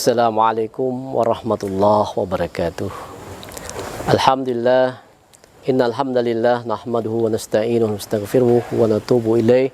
Assalamualaikum warahmatullahi wabarakatuh. Alhamdulillah, innal hamdalillah nahmaduhu wa nasta'inuhu wa nastaghfiruh wa natubu ilaih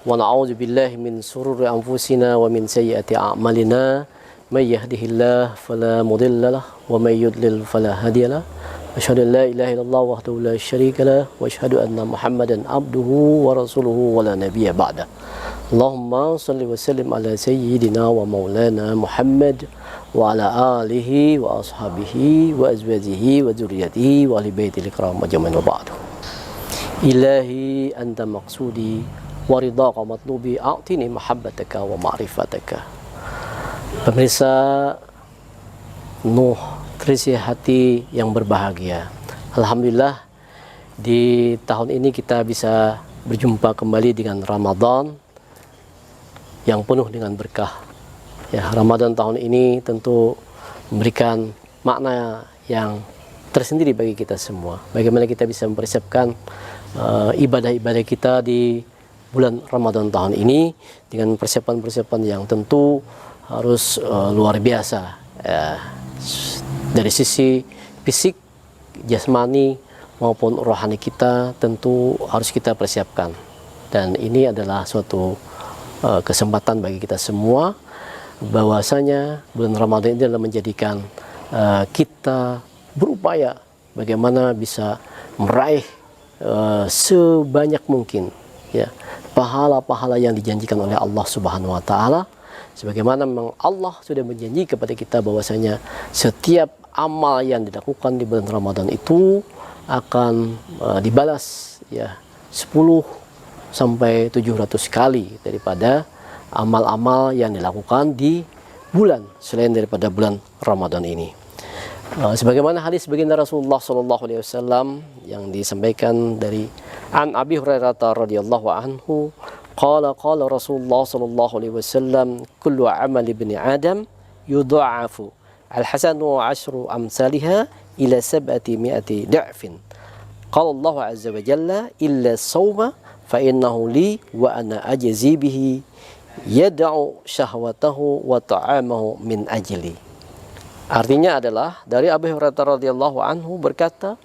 wa na'udzu billahi min shururi anfusina wa min sayyiati a'malina. May yahdihillahu fala mudilla lahu wa may yudlil fala hadiya lahu. Asyhadu an la ilaha illallah wahdahu la syarika lahu wa asyhadu anna Muhammadan abduhu wa rasuluhu wa la nabiyya ba'da. Allahumma salli wa sallim ala sayyidina wa maulana Muhammad wa ala alihi wa ashabihi wa azwajihi wa dzurriyyatihi wa ahli baitil kiram ajmain wa ba'du. Ilahi anta maqsudi wa ridhaqa matlubi a'tini mahabbataka wa ma'rifataka. Pemirsa Nuh terisi hati yang berbahagia. Alhamdulillah di tahun ini kita bisa berjumpa kembali dengan Ramadan yang penuh dengan berkah. Ya, Ramadan tahun ini tentu memberikan makna yang tersendiri bagi kita semua. Bagaimana kita bisa mempersiapkan ibadah-ibadah kita di bulan Ramadan tahun ini dengan persiapan-persiapan yang tentu harus luar biasa. Ya, dari sisi fisik, jasmani maupun rohani kita tentu harus kita persiapkan. Dan ini adalah suatu kesempatan bagi kita semua bahwasanya bulan Ramadan ini adalah menjadikan kita berupaya bagaimana bisa meraih sebanyak mungkin ya pahala-pahala yang dijanjikan oleh Allah Subhanahu wa taala, sebagaimana memang Allah sudah menjanji kepada kita bahwasanya setiap amal yang dilakukan di bulan Ramadan itu akan dibalas ya 10 sampai 700 kali daripada amal-amal yang dilakukan di bulan selain daripada bulan Ramadan ini. Sebagaimana hadis baginda Rasulullah sallallahu alaihi wasallam yang disampaikan dari An Abi Hurairah radhiyallahu anhu, qala Rasulullah sallallahu alaihi wasallam, kullu amal ibni Adam yudha'afu al-hasanu wa 'ashru amsalha ila 700 da'fin. Qala Allah azza wa jalla illa as-sawma fa innahu li wa ana ajzi bihi yad'u syahwatahu wa ta'amahu min ajli. Artinya adalah dari Abu Hurairah radhiyallahu anhu berkata,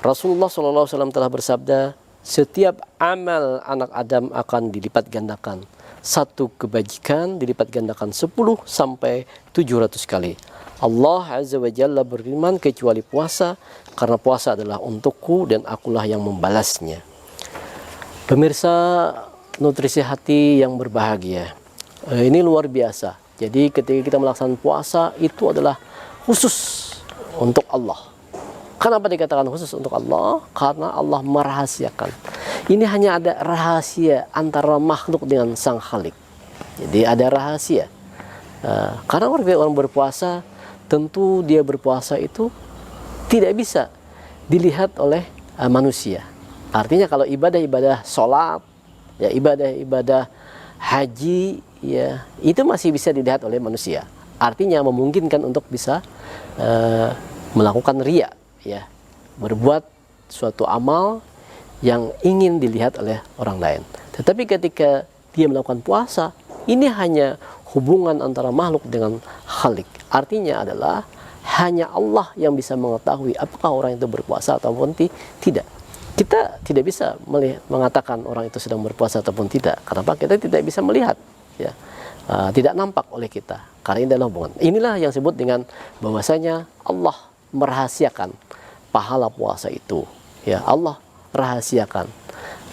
Rasulullah sallallahu alaihi wasallam telah bersabda, setiap amal anak Adam akan dilipat gandakan. Satu kebajikan dilipat gandakan 10 sampai 700 kali. Allah azza wa jalla berfirman, kecuali puasa, karena puasa adalah untukku dan akulah yang membalasnya. Pemirsa nutrisi hati yang berbahagia, ini luar biasa. Jadi ketika kita melaksanakan puasa itu adalah khusus untuk Allah. Kenapa dikatakan khusus untuk Allah? Karena Allah merahasiakan. Ini hanya ada rahasia antara makhluk dengan Sang Khalik. Jadi ada rahasia. Karena orang berpuasa, tentu dia berpuasa itu tidak bisa dilihat oleh manusia. Artinya kalau ibadah-ibadah sholat, ya ibadah-ibadah haji, ya itu masih bisa dilihat oleh manusia. Artinya memungkinkan untuk bisa melakukan riya, ya berbuat suatu amal yang ingin dilihat oleh orang lain. Tetapi ketika dia melakukan puasa, ini hanya hubungan antara makhluk dengan Khalik. Artinya adalah hanya Allah yang bisa mengetahui apakah orang itu berpuasa ataupun tidak. Kita tidak bisa mengatakan orang itu sedang berpuasa ataupun tidak. Kenapa? Kita tidak bisa melihat, ya, tidak nampak oleh kita. Karena ini adalah hubungan. Inilah yang disebut dengan bahwasanya Allah merahasiakan pahala puasa itu. Ya, Allah rahasiakan.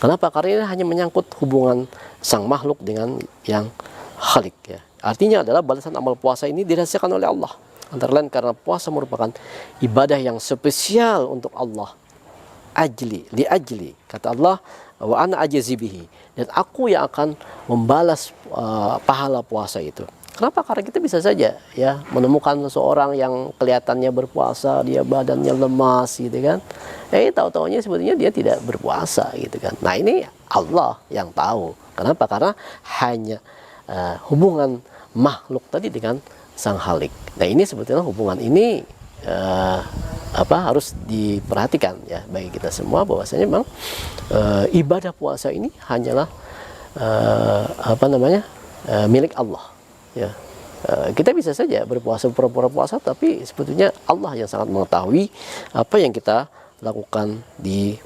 Kenapa? Karena ini hanya menyangkut hubungan sang makhluk dengan yang Khalik. Ya. Artinya adalah balasan amal puasa ini dirahasiakan oleh Allah. Antara lain karena puasa merupakan ibadah yang spesial untuk Allah. Li ajli, kata Allah, wa ana ajzi bihi, dan aku yang akan membalas pahala puasa itu. Kenapa? Karena kita bisa saja ya menemukan seseorang yang kelihatannya berpuasa, dia badannya lemas gitu kan. Tahu-taunya sebetulnya dia tidak berpuasa gitu kan. Nah, ini Allah yang tahu. Kenapa? Karena hanya hubungan makhluk tadi dengan Sang Khalik. Nah, ini sebetulnya hubungan ini harus diperhatikan ya bagi kita semua, bahwasanya memang ibadah puasa ini hanyalah milik Allah ya. Kita bisa saja berpuasa pura-pura puasa, tapi sebetulnya Allah yang sangat mengetahui apa yang kita lakukan di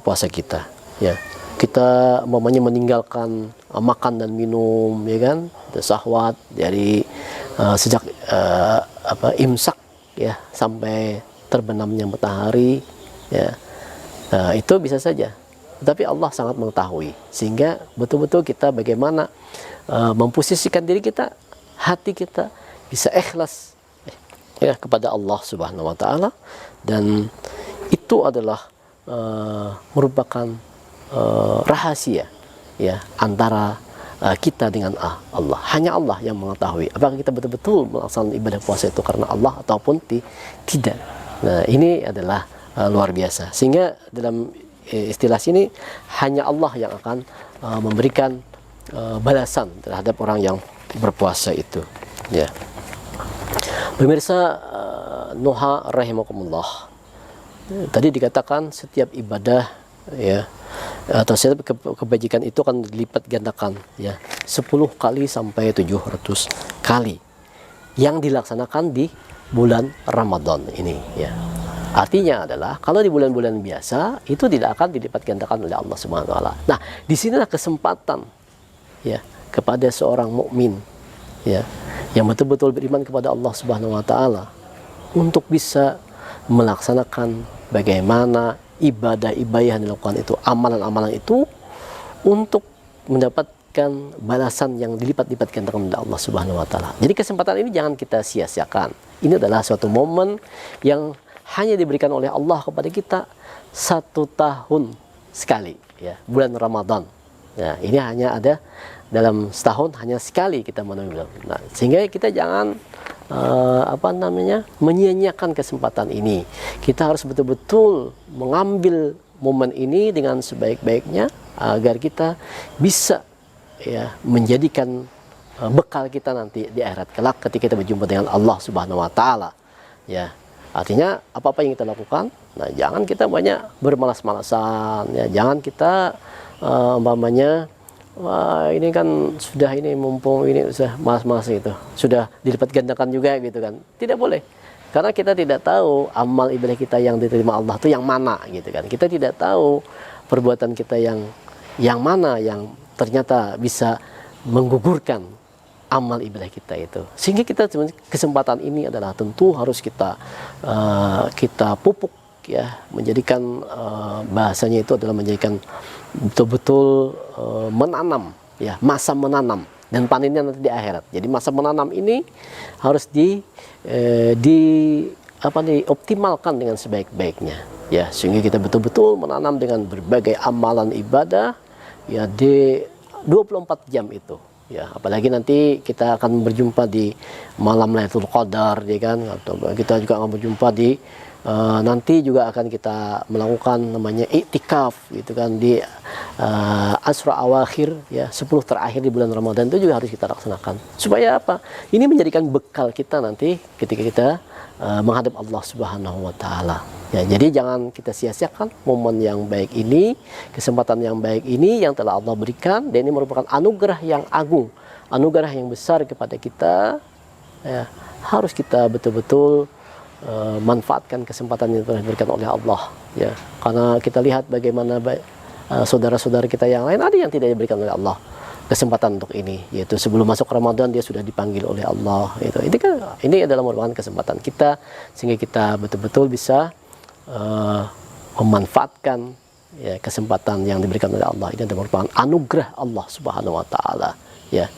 puasa kita. Ya, kita meninggalkan makan dan minum, ya kan, syahwat dari sejak imsak ya sampai terbenamnya matahari, ya, itu bisa saja. Tapi Allah sangat mengetahui, sehingga betul-betul kita bagaimana memposisikan diri kita, hati kita bisa ikhlas ya kepada Allah Subhanahu wa taala, dan itu adalah merupakan rahasia ya antara kita dengan Allah. Hanya Allah yang mengetahui apakah kita betul-betul melaksanakan ibadah puasa itu karena Allah ataupun tidak. Nah, ini adalah luar biasa. Sehingga dalam istilah sini hanya Allah yang akan memberikan balasan terhadap orang yang berpuasa itu. Ya. Pemirsa Nuha rahimakumullah. Tadi dikatakan setiap ibadah ya atau setiap kebajikan itu akan dilipat gandakan ya 10 kali sampai 700 kali yang dilaksanakan di bulan Ramadan ini ya. Artinya adalah kalau di bulan-bulan biasa itu tidak akan dilipat gandakan oleh Allah Subhanahu wa taala. Nah, disinilah kesempatan ya kepada seorang mukmin ya yang betul-betul beriman kepada Allah Subhanahu wa taala untuk bisa melaksanakan bagaimana ibadah-ibadah yang dilakukan itu, amalan-amalan itu untuk mendapatkan balasan yang dilipat-lipat gandakan oleh Allah Subhanahu wa taala. Jadi kesempatan ini jangan kita sia-siakan. Ini adalah suatu momen yang hanya diberikan oleh Allah kepada kita 1 tahun sekali ya, bulan Ramadan. Ya, ini hanya ada dalam setahun hanya sekali kita menunggu. Nah, sehingga kita jangan menyia-nyiakan kesempatan ini. Kita harus betul-betul mengambil momen ini dengan sebaik-baiknya agar kita bisa ya menjadikan bekal kita nanti di akhirat kelak ketika kita berjumpa dengan Allah Subhanahu wa taala. Ya. Artinya apa-apa yang kita lakukan, nah jangan kita banyak bermalas-malasan ya, jangan kita wah ini kan sudah ini mumpung ini sudah malas-malas gitu, sudah dilipat gandakan juga gitu kan. Tidak boleh. Karena kita tidak tahu amal ibadah kita yang diterima Allah itu yang mana gitu kan. Kita tidak tahu perbuatan kita yang mana yang ternyata bisa menggugurkan amal ibadah kita itu. Sehingga kita kesempatan ini adalah tentu harus kita pupuk ya, menjadikan bahasanya itu adalah menjadikan betul-betul menanam ya, masa menanam dan panennya nanti di akhirat. Jadi masa menanam ini harus dioptimalkan dengan sebaik-baiknya ya, sehingga kita betul-betul menanam dengan berbagai amalan ibadah ya di 24 jam itu ya. Apalagi nanti kita akan berjumpa di malam Lailatul Qadar ya kan, atau kita juga akan berjumpa di nanti juga akan kita melakukan namanya iktikaf gitu kan di Asra Awakhir ya, 10 terakhir di bulan Ramadan itu juga harus kita laksanakan. Supaya apa? Ini menjadikan bekal kita nanti ketika kita menghadap Allah Subhanahu wa taala. Ya, jadi jangan kita sia-siakan momen yang baik ini, kesempatan yang baik ini yang telah Allah berikan, dan ini merupakan anugerah yang agung, anugerah yang besar kepada kita. Ya, harus kita betul-betul manfaatkan kesempatan yang telah diberikan oleh Allah ya, karena kita lihat bagaimana saudara-saudara kita yang lain ada yang tidak diberikan oleh Allah kesempatan untuk ini, yaitu sebelum masuk Ramadan dia sudah dipanggil oleh Allah itu. Ini adalah merupakan kesempatan kita sehingga kita betul-betul bisa memanfaatkan ya, kesempatan yang diberikan oleh Allah. Ini adalah merupakan anugerah Allah Subhanahu wa taala. Ya,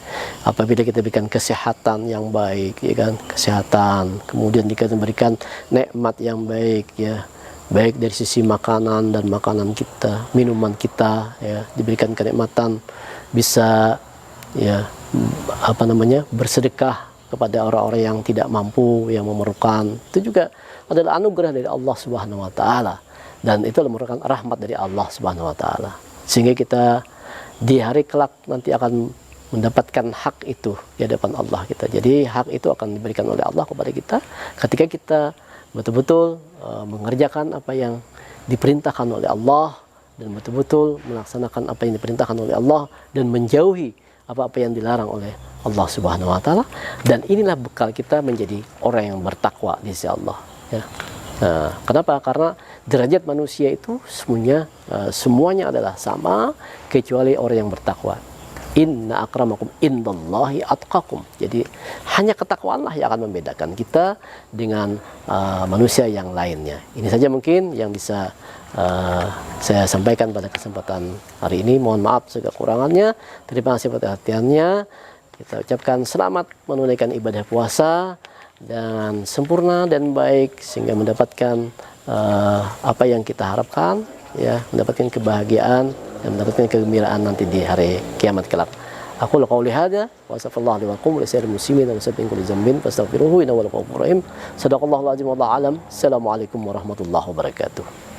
apabila kita berikan kesehatan yang baik, ya kan, kesehatan, kemudian kita memberikan nikmat yang baik, ya, baik dari sisi makanan dan makanan kita, minuman kita, ya, diberikan kenikmatan, bisa, ya, bersedekah kepada orang-orang yang tidak mampu, yang memerlukan, itu juga adalah anugerah dari Allah Subhanahu wa taala, dan itu merupakan rahmat dari Allah Subhanahu wa taala, sehingga kita di hari kelak nanti akan mendapatkan hak itu di hadapan Allah kita. Jadi hak itu akan diberikan oleh Allah kepada kita ketika kita betul-betul mengerjakan apa yang diperintahkan oleh Allah dan betul-betul melaksanakan apa yang diperintahkan oleh Allah dan menjauhi apa-apa yang dilarang oleh Allah Subhanahu wa taala, dan inilah bekal kita menjadi orang yang bertakwa di sisi Allah, ya. Nah, kenapa? Karena derajat manusia itu semuanya adalah sama kecuali orang yang bertakwa. Inna akramakum indallahi atqakum. Jadi hanya ketakwaanlah yang akan membedakan kita dengan manusia yang lainnya. Ini saja mungkin yang bisa saya sampaikan pada kesempatan hari ini. Mohon maaf segala kurangannya. Terima kasih perhatiannya. Kita ucapkan selamat menunaikan ibadah puasa dan sempurna dan baik sehingga mendapatkan apa yang kita harapkan, ya, mendapatkan kebahagiaan dan mendapatkan kegembiraan nanti di hari kiamat kelak. Aku qauli hadza wa astaghfirullah li wa lakum wa lisa'iril muslimin wa sabbin kulli dzambin fastaghfiruhu innahu huwal ghafurur rahim. Shadaqallahul azim wallahu alam. Assalamualaikum warahmatullahi wabarakatuh.